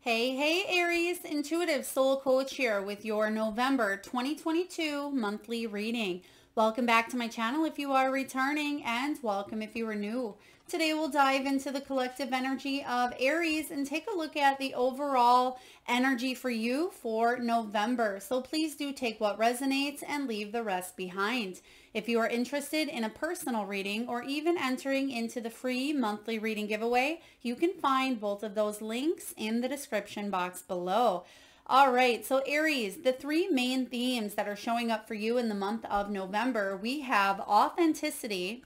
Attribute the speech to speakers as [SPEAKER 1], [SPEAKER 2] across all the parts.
[SPEAKER 1] Hey, Aries, intuitive soul coach here with your November 2022 monthly reading. Welcome back to my channel if you are returning, and welcome if you are new. Today we'll dive into the collective energy of Aries and take a look at the overall energy for you for November. So please do take what resonates and leave the rest behind. If you are interested in a personal reading or even entering into the free monthly reading giveaway, you can find both of those links in the description box below. All right, so Aries, the three main themes that are showing up for you in the month of November, we have authenticity,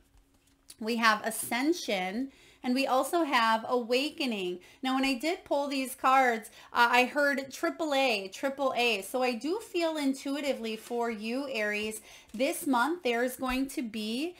[SPEAKER 1] we have ascension, and we also have awakening. Now, when I did pull these cards, I heard AAA, AAA. So I do feel intuitively for you, Aries, this month there's going to be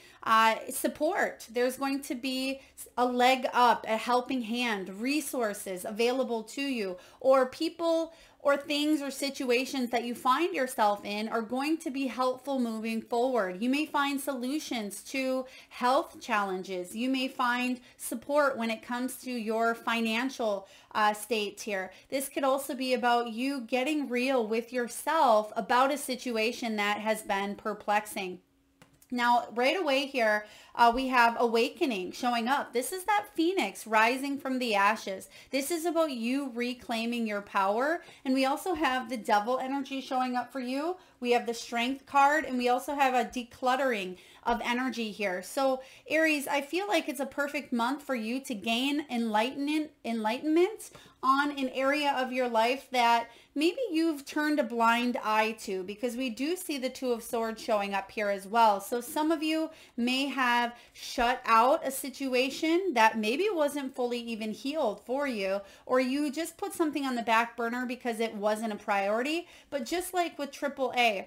[SPEAKER 1] support. There's going to be a leg up, a helping hand, resources available to you, or people or things or situations that you find yourself in are going to be helpful moving forward. You may find solutions to health challenges. You may find support when it comes to your financial state here. This could also be about you getting real with yourself about a situation that has been perplexing. Now, right away here, we have awakening showing up. This is that phoenix rising from the ashes. This is about you reclaiming your power. And we also have the devil energy showing up for you. We have the strength card, and we also have a decluttering of energy here. So Aries, I feel like it's a perfect month for you to gain enlightenment on an area of your life that maybe you've turned a blind eye to, because we do see the Two of Swords showing up here as well. So some of you may have shut out a situation that maybe wasn't fully even healed for you, or you just put something on the back burner because it wasn't a priority. But just like with AAA,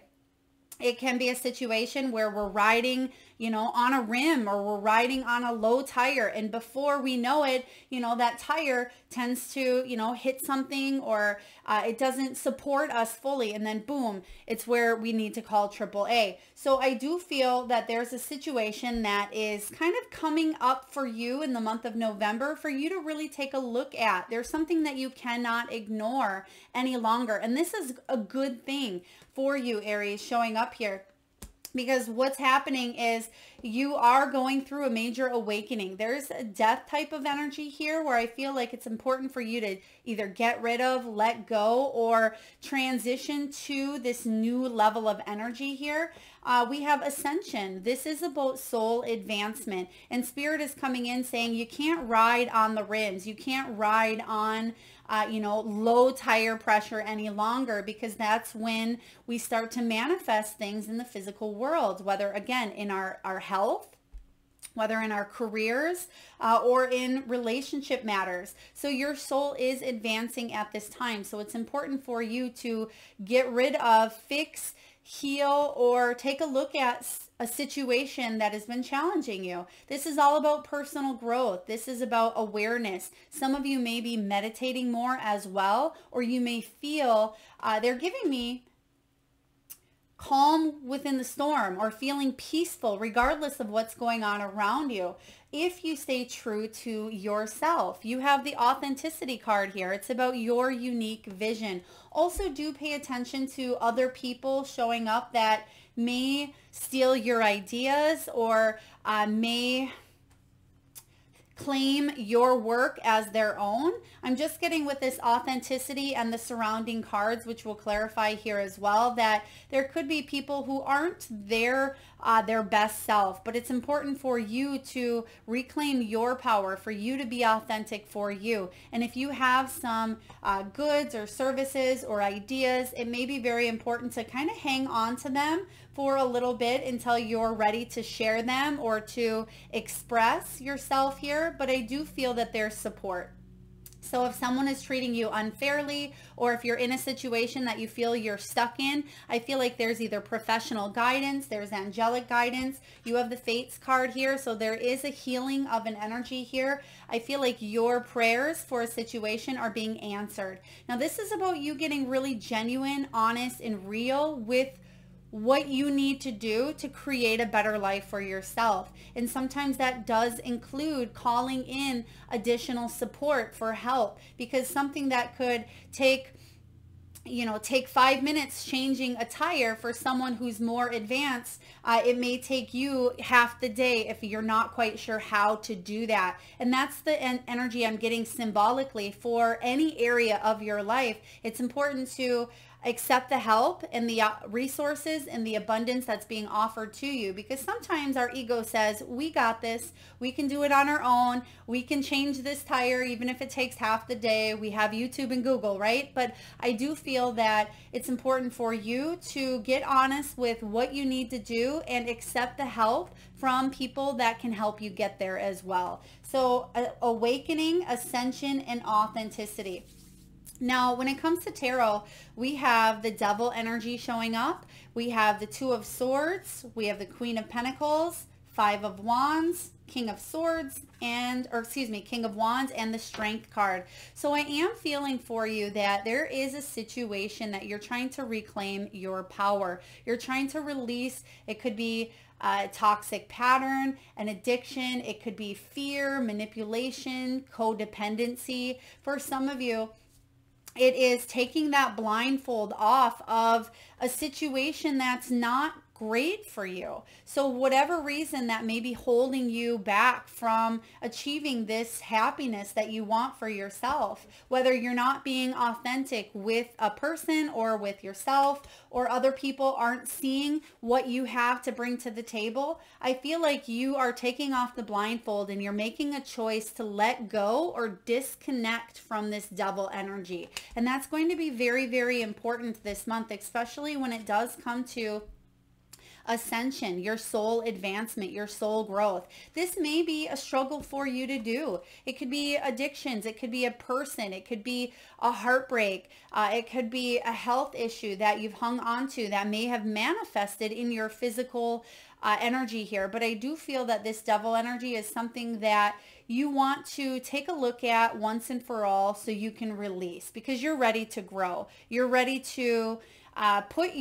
[SPEAKER 1] it can be a situation where we're riding, on a rim, or we're riding on a low tire. And before we know it, that tire tends to, hit something, or it doesn't support us fully. And then boom, it's where we need to call AAA. So I do feel that there's a situation that is kind of coming up for you in the month of November for you to really take a look at. There's something that you cannot ignore any longer. And this is a good thing for you, Aries, showing up here. Because what's happening is you are going through a major awakening. There's a death type of energy here where I feel like it's important for you to either get rid of, let go, or transition to this new level of energy here. We have ascension. This is about soul advancement. And Spirit is coming in saying you can't ride on the rims. You can't ride on low tire pressure any longer, because that's when we start to manifest things in the physical world, whether again in our health, whether in our careers, or in relationship matters. So your soul is advancing at this time. So it's important for you to get rid of, fix, heal, or take a look at a situation that has been challenging you. This is all about personal growth. This is about awareness. Some of you may be meditating more as well, or you may feel, they're giving me calm within the storm, or feeling peaceful regardless of what's going on around you. If you stay true to yourself, you have the authenticity card here. It's about your unique vision. Also, do pay attention to other people showing up that may steal your ideas, or may claim your work as their own. I'm just getting with this authenticity and the surrounding cards, which will clarify here as well, that there could be people who aren't their best self, but it's important for you to reclaim your power, for you to be authentic for you. And if you have some goods or services or ideas, it may be very important to kind of hang on to them for a little bit until you're ready to share them or to express yourself here. But I do feel that there's support. So if someone is treating you unfairly, or if you're in a situation that you feel you're stuck in, I feel like there's either professional guidance, there's angelic guidance. You have the Fates card here, so there is a healing of an energy here. I feel like your prayers for a situation are being answered. Now, this is about you getting really genuine, honest, and real with what you need to do to create a better life for yourself. And sometimes that does include calling in additional support for help, because something that could take 5 minutes changing a tire for someone who's more advanced, it may take you half the day if you're not quite sure how to do that. And that's the energy I'm getting symbolically for any area of your life. It's important to accept the help and the resources and the abundance that's being offered to you, because sometimes our ego says, we got this, we can do it on our own, we can change this tire even if it takes half the day, we have YouTube and Google, right? But I do feel that it's important for you to get honest with what you need to do and accept the help from people that can help you get there as well. So awakening, ascension, and authenticity. Now, when it comes to tarot, we have the devil energy showing up. We have the Two of Swords. We have the Queen of Pentacles, Five of Wands, King of Swords, King of Wands, and the Strength card. So I am feeling for you that there is a situation that you're trying to reclaim your power. You're trying to release. It could be a toxic pattern, an addiction. It could be fear, manipulation, codependency. For some of you, it is taking that blindfold off of a situation that's not great for you. So whatever reason that may be holding you back from achieving this happiness that you want for yourself, whether you're not being authentic with a person or with yourself, or other people aren't seeing what you have to bring to the table, I feel like you are taking off the blindfold and you're making a choice to let go or disconnect from this devil energy. And that's going to be very, very important this month, especially when it does come to ascension, your soul advancement, your soul growth. This may be a struggle for you to do. It could be addictions. It could be a person. It could be a heartbreak. It could be a health issue that you've hung on to that may have manifested in your physical energy here. But I do feel that this devil energy is something that you want to take a look at once and for all so you can release, because you're ready to grow. You're ready to put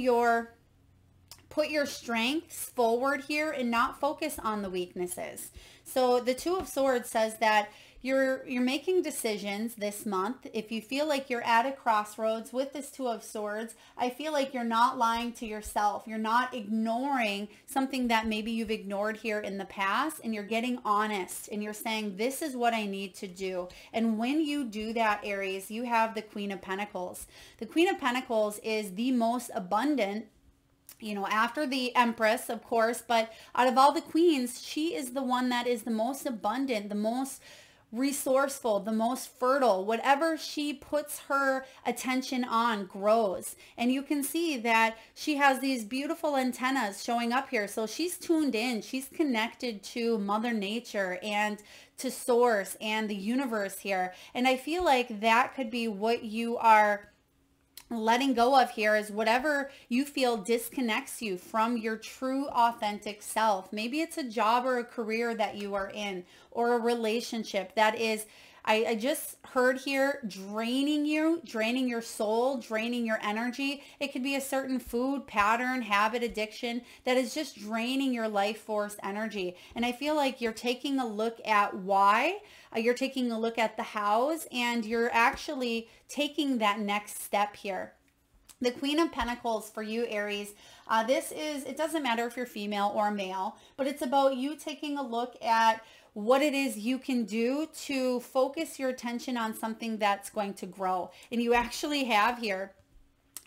[SPEAKER 1] your strengths forward here and not focus on the weaknesses. So the Two of Swords says that you're making decisions this month. If you feel like you're at a crossroads with this Two of Swords, I feel like you're not lying to yourself. You're not ignoring something that maybe you've ignored here in the past, and you're getting honest and you're saying, this is what I need to do. And when you do that, Aries, you have the Queen of Pentacles. The Queen of Pentacles is the most abundant, after the Empress, of course, but out of all the queens, she is the one that is the most abundant, the most resourceful, the most fertile. Whatever she puts her attention on grows. And you can see that she has these beautiful antennas showing up here. So she's tuned in. She's connected to Mother Nature and to Source and the universe here. And I feel like that could be what you are letting go of here, is whatever you feel disconnects you from your true authentic self. Maybe it's a job or a career that you are in, or a relationship that is, I just heard here, draining you, draining your soul, draining your energy. It could be a certain food pattern, habit, addiction that is just draining your life force energy. And I feel like you're taking a look at why, you're taking a look at the hows, and you're actually taking that next step here. The Queen of Pentacles for you, Aries, it doesn't matter if you're female or male, but it's about you taking a look at what it is you can do to focus your attention on something that's going to grow. And you actually have here,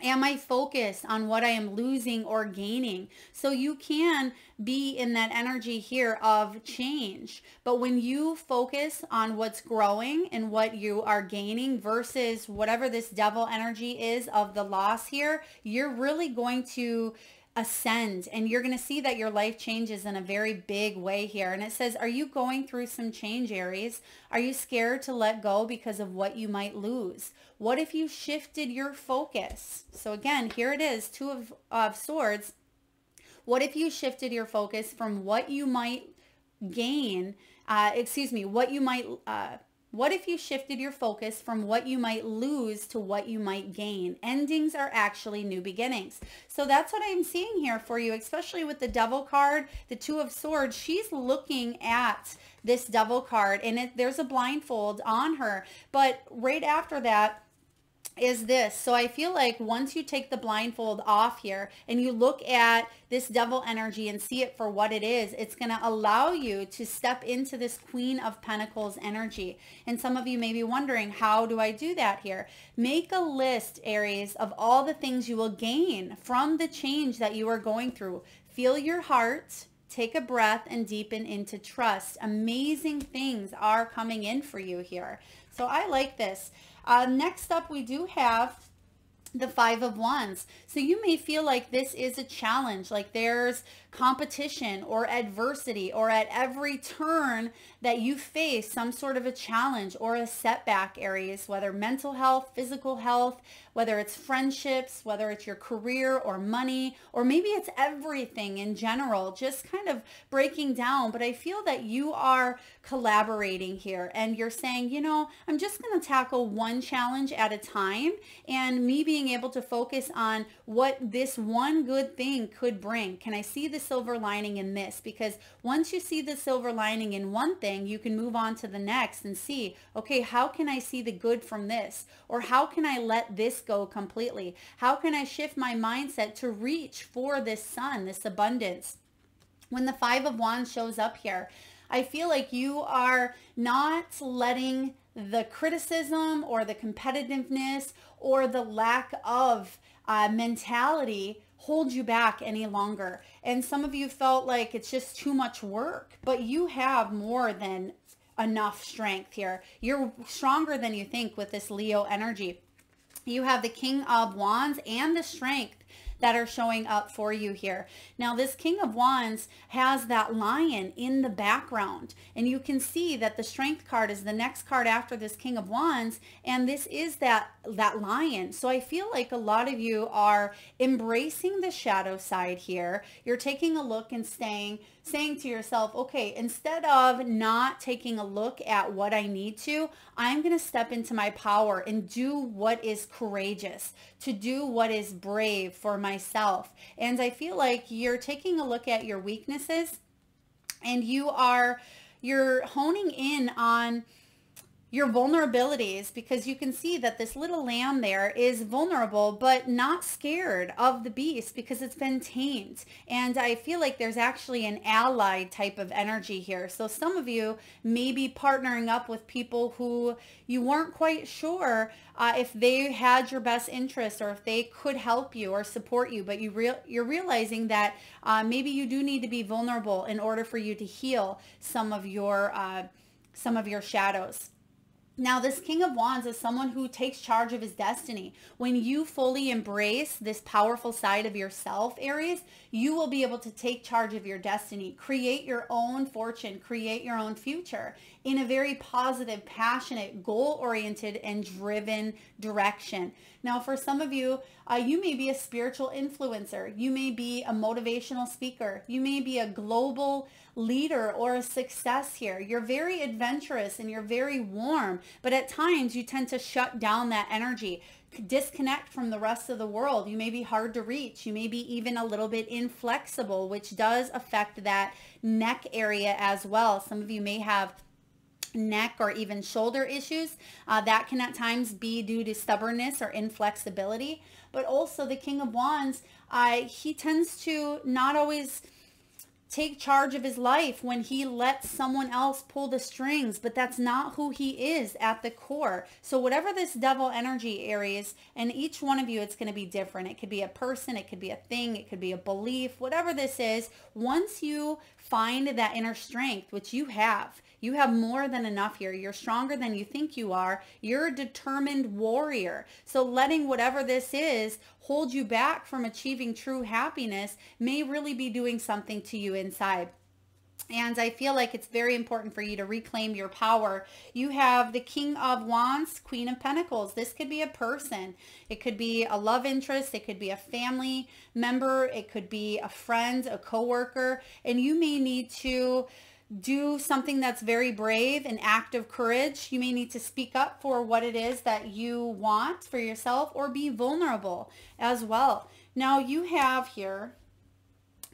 [SPEAKER 1] am I focused on what I am losing or gaining? So you can be in that energy here of change. But when you focus on what's growing and what you are gaining versus whatever this devil energy is of the loss here, you're really going to ascend, and you're going to see that your life changes in a very big way here. And it says, are you going through some change, Aries? Are you scared to let go because of what you might lose? What if you shifted your focus? So again, here it is, Two of Swords. What if you shifted your focus from what you might gain, what you might What if you shifted your focus from what you might lose to what you might gain? Endings are actually new beginnings. So that's what I'm seeing here for you, especially with the Devil card, the Two of Swords. She's looking at this Devil card, and there's a blindfold on her. But right after that is this. So I feel like once you take the blindfold off here and you look at this Devil energy and see it for what it is, it's going to allow you to step into this Queen of Pentacles energy. And some of you may be wondering, how do I do that here? Make a list, Aries, of all the things you will gain from the change that you are going through. Feel your heart. Take a breath and deepen into trust. Amazing things are coming in for you here. So I like this. Next up, we do have the Five of Wands. So you may feel like this is a challenge, like there's competition or adversity, or at every turn that you face some sort of a challenge or a setback, Aries, whether mental health, physical health, whether it's friendships, whether it's your career or money, or maybe it's everything in general, just kind of breaking down. But I feel that you are collaborating here and you're saying, you know, I'm just going to tackle one challenge at a time, and me being able to focus on what this one good thing could bring. Can I see the silver lining in this? Because once you see the silver lining in one thing, you can move on to the next and see, okay, how can I see the good from this? Or how can I let this go completely? How can I shift my mindset to reach for this sun, this abundance? When the Five of Wands shows up here, I feel like you are not letting the criticism or the competitiveness or the lack of mentality hold you back any longer. And some of you felt like it's just too much work, but you have more than enough strength here. You're stronger than you think with this Leo energy. You have the King of Wands and the strength that are showing up for you here. Now, this King of Wands has that lion in the background, and you can see that the Strength card is the next card after this King of Wands, and this is that lion. So I feel like a lot of you are embracing the shadow side here. You're taking a look and saying to yourself, okay, instead of not taking a look at what I need to, I'm going to step into my power and do what is courageous, to do what is brave for myself. And I feel like you're taking a look at your weaknesses, and you're honing in on your vulnerabilities, because you can see that this little lamb there is vulnerable but not scared of the beast because it's been tamed. And I feel like there's actually an allied type of energy here. So some of you may be partnering up with people who you weren't quite sure if they had your best interest or if they could help you or support you, but you're realizing that maybe you do need to be vulnerable in order for you to heal some of your shadows. Now, this King of Wands is someone who takes charge of his destiny. When you fully embrace this powerful side of yourself, Aries, you will be able to take charge of your destiny, create your own fortune, create your own future in a very positive, passionate, goal-oriented, and driven direction. Now, for some of you, you may be a spiritual influencer. You may be a motivational speaker. You may be a global leader or a success here. You're very adventurous and you're very warm, but at times you tend to shut down that energy, disconnect from the rest of the world. You may be hard to reach. You may be even a little bit inflexible, which does affect that neck area as well. Some of you may have neck or even shoulder issues. That can at times be due to stubbornness or inflexibility. But also the King of Wands, he tends to not always take charge of his life when he lets someone else pull the strings, but that's not who he is at the core. So whatever this devil energy, Aries, and each one of you, it's going to be different. It could be a person, it could be a thing, it could be a belief, whatever this is. Once you find that inner strength, which you have more than enough here. You're stronger than you think you are. You're a determined warrior. So letting whatever this is hold you back from achieving true happiness may really be doing something to you inside. And I feel like it's very important for you to reclaim your power. You have the King of Wands, Queen of Pentacles. This could be a person. It could be a love interest. It could be a family member. It could be a friend, a coworker. And you may need to do something that's very brave, an act of courage. You may need to speak up for what it is that you want for yourself, or be vulnerable as well. Now you have here,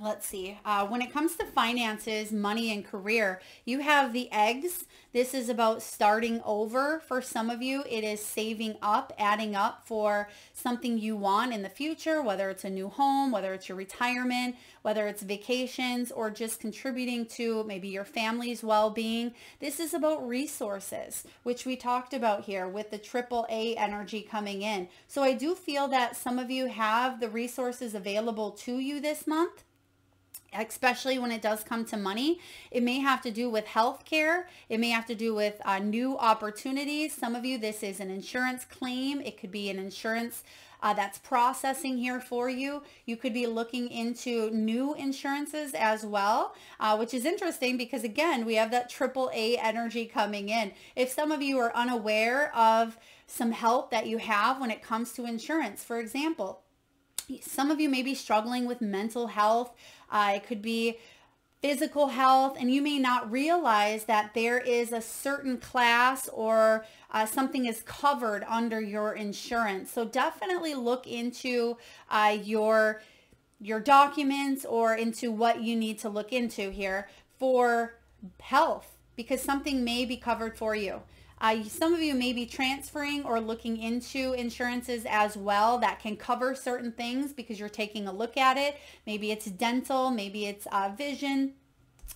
[SPEAKER 1] let's see, when it comes to finances, money, and career, you have the eggs. This is about starting over. For some of you, it is saving up, adding up for something you want in the future, whether it's a new home, whether it's your retirement, whether it's vacations, or just contributing to maybe your family's well-being. This is about resources, which we talked about here with the AAA energy coming in. So I do feel that some of you have the resources available to you this month, especially when it does come to money. It may have to do with healthcare. It may have to do with new opportunities. Some of you, this is an insurance claim. It could be an insurance that's processing here for you. You could be looking into new insurances as well, which is interesting because, again, we have that AAA energy coming in. If some of you are unaware of some help that you have when it comes to insurance, for example, some of you may be struggling with mental health. It could be physical health, and you may not realize that there is a certain class or something is covered under your insurance. So definitely look into your documents, or into what you need to look into here for health, because something may be covered for you. Some of you may be transferring or looking into insurances as well that can cover certain things because you're taking a look at it. Maybe it's dental, maybe it's vision.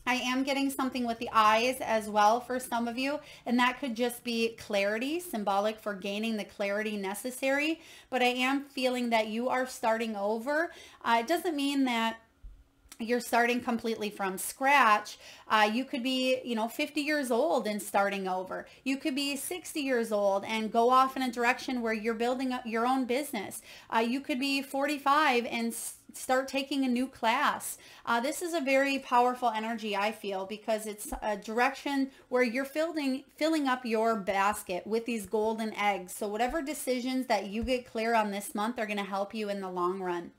[SPEAKER 1] I am getting something with the eyes as well for some of you, and that could just be clarity, symbolic for gaining the clarity necessary. But I am feeling that you are starting over. It doesn't mean that you're starting completely from scratch. You could be, 50 years old and starting over. You could be 60 years old and go off in a direction where you're building up your own business. You could be 45 and start taking a new class. This is a very powerful energy, I feel, because it's a direction where you're filling up your basket with these golden eggs. So whatever decisions that you get clear on this month are going to help you in the long run.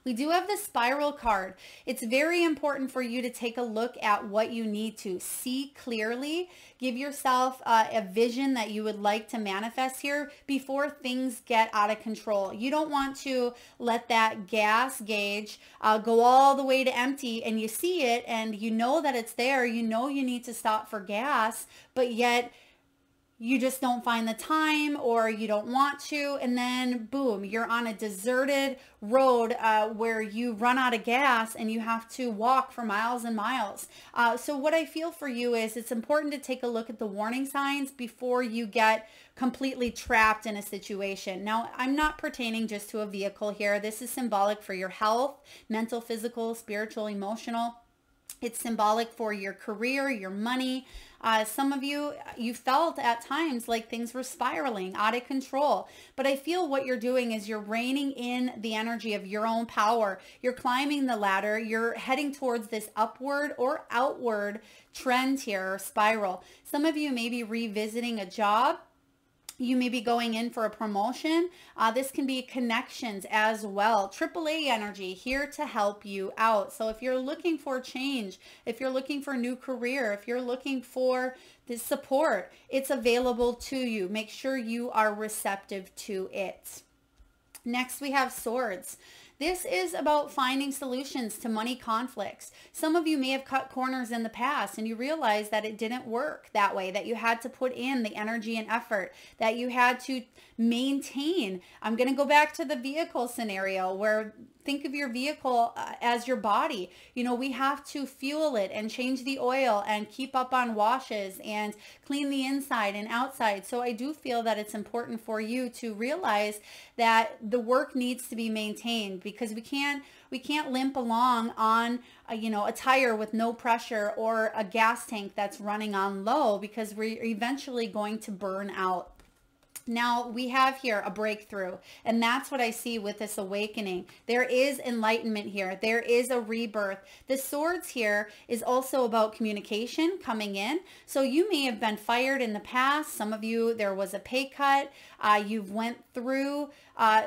[SPEAKER 1] We do have the spiral card. It's very important for you to take a look at what you need to see clearly. Give yourself a vision that you would like to manifest here before things get out of control. You don't want to let that gas gauge go all the way to empty, and you see it and you know that it's there. You know you need to stop for gas, but yet you just don't find the time, or you don't want to, and then boom, you're on a deserted road where you run out of gas and you have to walk for miles and miles. So what I feel for you is it's important to take a look at the warning signs before you get completely trapped in a situation. Now, I'm not pertaining just to a vehicle here. This is symbolic for your health, mental, physical, spiritual, emotional. It's symbolic for your career, your money. Some of you felt at times like things were spiraling out of control. But I feel what you're doing is you're reining in the energy of your own power. You're climbing the ladder. You're heading towards this upward or outward trend here, or spiral. Some of you may be revisiting a job. You may be going in for a promotion. This can be connections as well. AAA energy here to help you out. So if you're looking for change, if you're looking for a new career, if you're looking for this support, it's available to you. Make sure you are receptive to it. Next, we have swords. This is about finding solutions to money conflicts. Some of you may have cut corners in the past and you realize that it didn't work that way, that you had to put in the energy and effort, that you had to maintain. I'm going to go back to the vehicle scenario where think of your vehicle as your body. We have to fuel it and change the oil and keep up on washes and clean the inside and outside. So I do feel that it's important for you to realize that the work needs to be maintained, because we can't limp along on a tire with no pressure or a gas tank that's running on low, because we're eventually going to burn out. Now we have here a breakthrough, and that's what I see with this awakening. There is enlightenment here. There is a rebirth. The swords here is also about communication coming in. So you may have been fired in the past. Some of you, there was a pay cut. You've went through a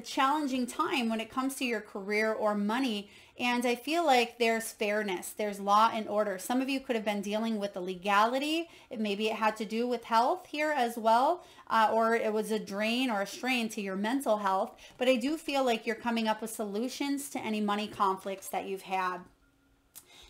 [SPEAKER 1] challenging time when it comes to your career or money. And I feel like there's fairness, there's law and order. Some of you could have been dealing with the legality. Maybe it had to do with health here as well, or it was a drain or a strain to your mental health. But I do feel like you're coming up with solutions to any money conflicts that you've had.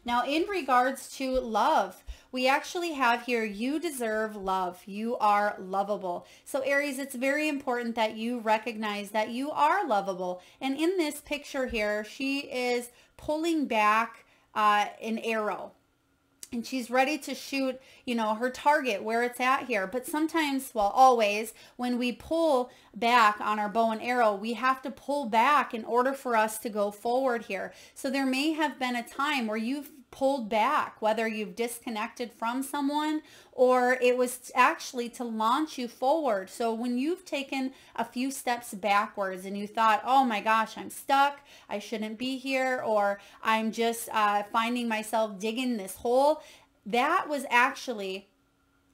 [SPEAKER 1] Now, in regards to love, we actually have here, you deserve love. You are lovable. So Aries, it's very important that you recognize that you are lovable. And in this picture here, she is pulling back an arrow. And she's ready to shoot, you know, her target where it's at here. But sometimes, well, always, when we pull back on our bow and arrow, we have to pull back in order for us to go forward here. So there may have been a time where you've pulled back, whether you've disconnected from someone or it was actually to launch you forward. So when you've taken a few steps backwards and you thought, oh my gosh, I'm stuck, I shouldn't be here, or I'm just finding myself digging this hole, that was actually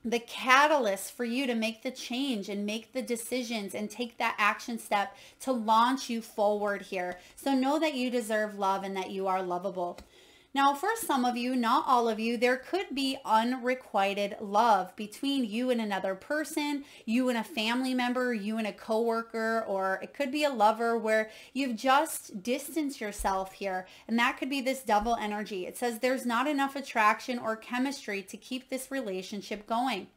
[SPEAKER 1] the catalyst for you to make the change and make the decisions and take that action step to launch you forward here. So know that you deserve love and that you are lovable. Now, for some of you, not all of you, there could be unrequited love between you and another person, you and a family member, you and a coworker, or it could be a lover where you've just distanced yourself here. And that could be this double energy. It says there's not enough attraction or chemistry to keep this relationship going.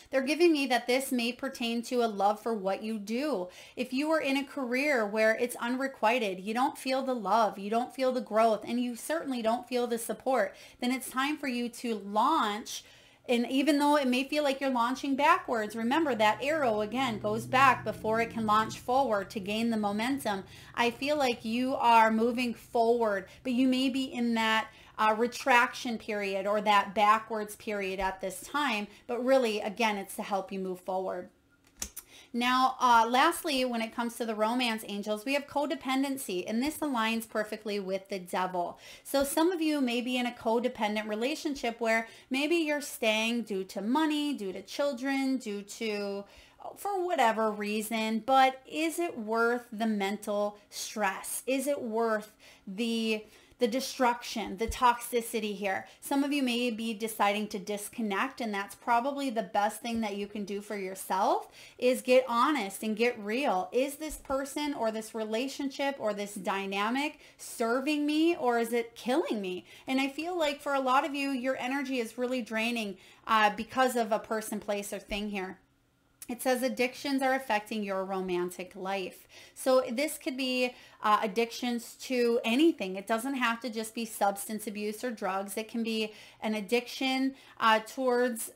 [SPEAKER 1] They're giving me that this may pertain to a love for what you do. If you are in a career where it's unrequited, you don't feel the love, you don't feel the growth, and you certainly don't feel the support, then it's time for you to launch. And even though it may feel like you're launching backwards, remember that arrow again goes back before it can launch forward to gain the momentum. I feel like you are moving forward, but you may be in that retraction period or that backwards period at this time. But really, again, it's to help you move forward. Now, lastly, when it comes to the romance angels, we have codependency, and this aligns perfectly with the devil. So some of you may be in a codependent relationship where maybe you're staying due to money, due to children, due to for whatever reason, but is it worth the mental stress? Is it worth the destruction, the toxicity here? Some of you may be deciding to disconnect, and that's probably the best thing that you can do for yourself is get honest and get real. Is this person or this relationship or this dynamic serving me, or is it killing me? And I feel like for a lot of you, your energy is really draining because of a person, place, or thing here. It says addictions are affecting your romantic life. So this could be addictions to anything. It doesn't have to just be substance abuse or drugs. It can be an addiction towards,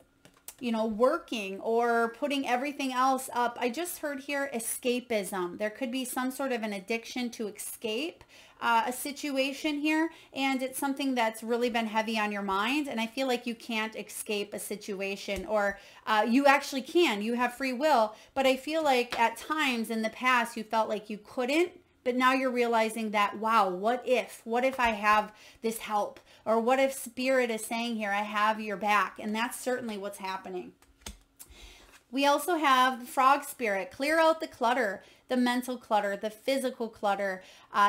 [SPEAKER 1] you know, working or putting everything else up. I just heard here escapism. There could be some sort of an addiction to escape a situation here, and it's something that's really been heavy on your mind, and I feel like you can't escape a situation, or you actually can. You have free will, but I feel like at times in the past you felt like you couldn't, but now you're realizing that, wow, what if I have this help? Or what if spirit is saying here, I have your back? And that's certainly what's happening. We also have the frog spirit. Clear out the clutter, the mental clutter, the physical clutter,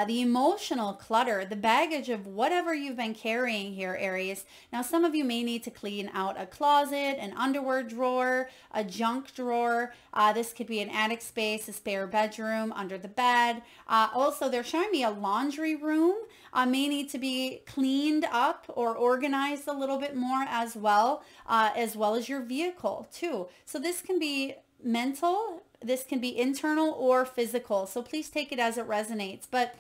[SPEAKER 1] the emotional clutter, the baggage of whatever you've been carrying here, Aries. Now, some of you may need to clean out a closet, an underwear drawer, a junk drawer. This could be an attic space, a spare bedroom, under the bed. Also, they're showing me a laundry room may need to be cleaned up or organized a little bit more as well as your vehicle too. So this can be mental, this can be internal or physical. So please take it as it resonates. But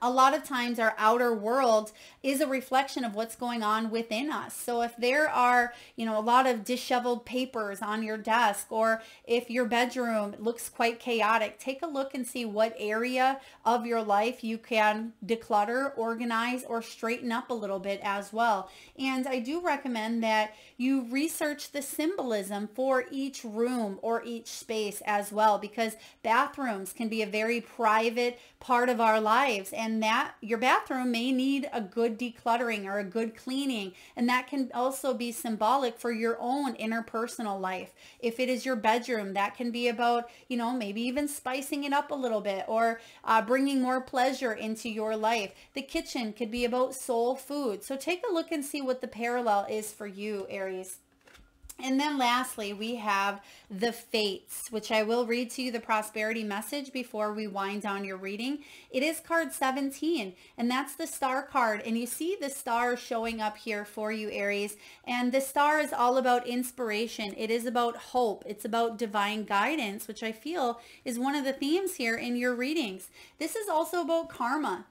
[SPEAKER 1] a lot of times our outer world is a reflection of what's going on within us. So if there are, you know, a lot of disheveled papers on your desk, or if your bedroom looks quite chaotic, take a look and see what area of your life you can declutter, organize, or straighten up a little bit as well. And I do recommend that you research the symbolism for each room or each space as well, because bathrooms can be a very private part of our lives. and that your bathroom may need a good decluttering or a good cleaning. And that can also be symbolic for your own interpersonal life. If it is your bedroom, that can be about, you know, maybe even spicing it up a little bit, or bringing more pleasure into your life. The kitchen could be about soul food. So take a look and see what the parallel is for you, Aries. And then lastly, we have the Fates, which I will read to you the prosperity message before we wind down your reading. It is card 17, and that's the star card. And you see the star showing up here for you, Aries. And the star is all about inspiration. It is about hope. It's about divine guidance, which I feel is one of the themes here in your readings. This is also about karma.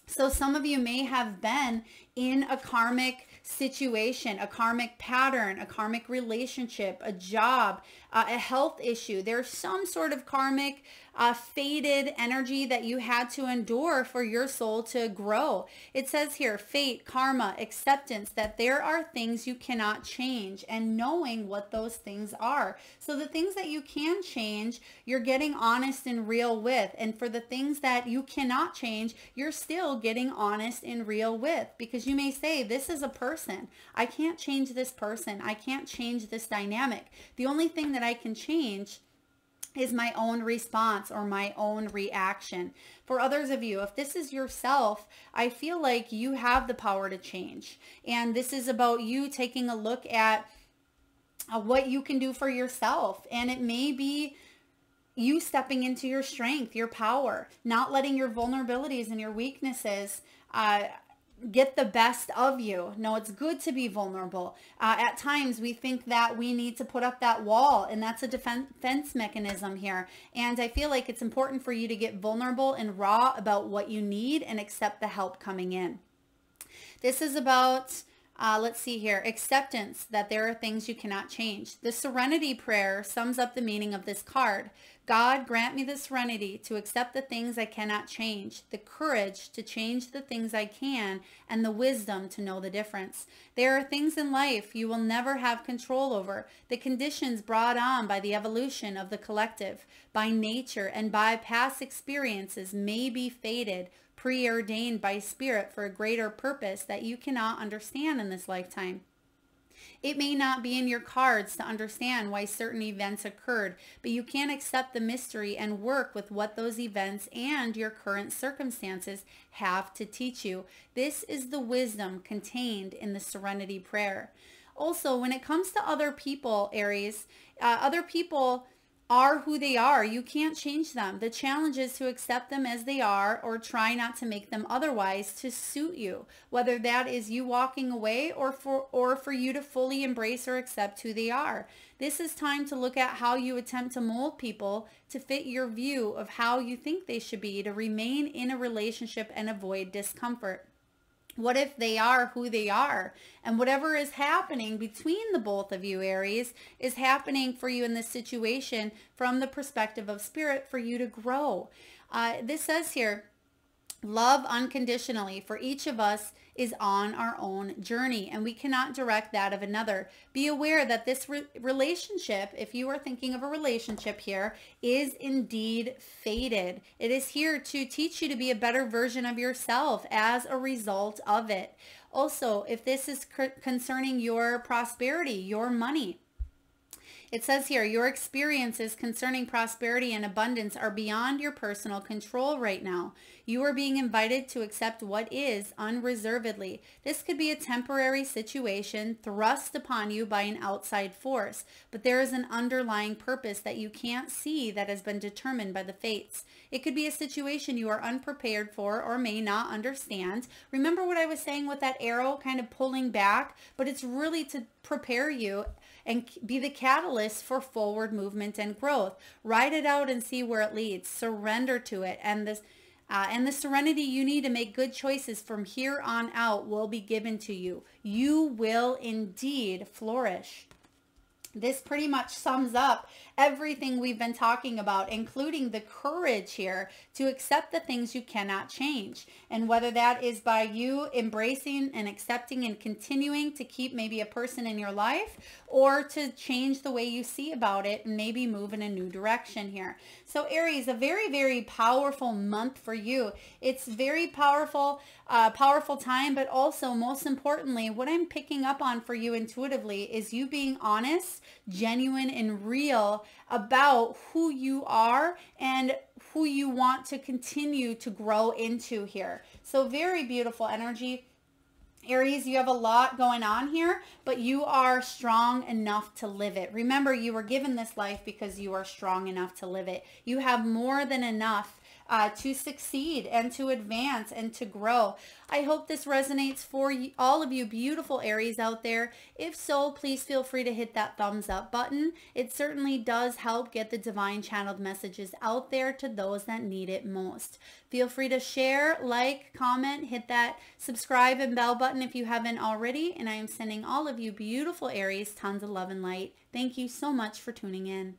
[SPEAKER 1] So some of you may have been in a karmic situation, a karmic pattern, a karmic relationship, a job, a health issue. There's some sort of karmic fated energy that you had to endure for your soul to grow. It says here, fate, karma, acceptance, that there are things you cannot change, and knowing what those things are. So the things that you can change, you're getting honest and real with. And for the things that you cannot change, you're still getting honest and real with, because you may say, this is a person. I can't change this person. I can't change this dynamic. The only thing that I can change is my own response or my own reaction. For others of you, if this is yourself, I feel like you have the power to change. And this is about you taking a look at what you can do for yourself. And it may be you stepping into your strength, your power, not letting your vulnerabilities and your weaknesses get the best of you. No, it's good to be vulnerable. At times we think that we need to put up that wall, and that's a defense mechanism here. And I feel like it's important for you to get vulnerable and raw about what you need and accept the help coming in. This is about let's see here, acceptance that there are things you cannot change. The serenity prayer sums up the meaning of this card. God, grant me the serenity to accept the things I cannot change, the courage to change the things I can, and the wisdom to know the difference. There are things in life you will never have control over. The conditions brought on by the evolution of the collective, by nature, and by past experiences may be fated, preordained by spirit for a greater purpose that you cannot understand in this lifetime. It may not be in your cards to understand why certain events occurred, but you can accept the mystery and work with what those events and your current circumstances have to teach you. This is the wisdom contained in the serenity prayer. Also, when it comes to other people, Aries, other people are who they are. You can't change them. The challenge is to accept them as they are, or try not to make them otherwise to suit you, whether that is you walking away or for you to fully embrace or accept who they are. This is time to look at how you attempt to mold people to fit your view of how you think they should be to remain in a relationship and avoid discomfort. What if they are who they are, and whatever is happening between the both of you, Aries, is happening for you in this situation from the perspective of spirit for you to grow. This says here, love unconditionally for each of us is on our own journey, and we cannot direct that of another. Be aware that this relationship, if you are thinking of a relationship here, is indeed fated. It is here to teach you to be a better version of yourself as a result of it. Also, if this is concerning your prosperity, your money, it says here, your experiences concerning prosperity and abundance are beyond your personal control right now. You are being invited to accept what is unreservedly. This could be a temporary situation thrust upon you by an outside force, but there is an underlying purpose that you can't see that has been determined by the fates. It could be a situation you are unprepared for or may not understand. Remember what I was saying with that arrow kind of pulling back, but it's really to prepare you and be the catalyst for forward movement and growth. Ride it out and see where it leads. Surrender to it. And the serenity you need to make good choices from here on out will be given to you. You will indeed flourish. This pretty much sums up everything we've been talking about, including the courage here to accept the things you cannot change. And whether that is by you embracing and accepting and continuing to keep maybe a person in your life, or to change the way you see about it and maybe move in a new direction here. So Aries, a very, very powerful month for you. It's very powerful, powerful time, but also most importantly, what I'm picking up on for you intuitively is you being honest, genuine, and real about who you are and who you want to continue to grow into here. So very beautiful energy. Aries, you have a lot going on here, but you are strong enough to live it. Remember, you were given this life because you are strong enough to live it. You have more than enough to succeed and to advance and to grow. I hope this resonates for all of you beautiful Aries out there. If so, please feel free to hit that thumbs up button. It certainly does help get the divine channeled messages out there to those that need it most. Feel free to share, like, comment, hit that subscribe and bell button if you haven't already. And I am sending all of you beautiful Aries tons of love and light. Thank you so much for tuning in.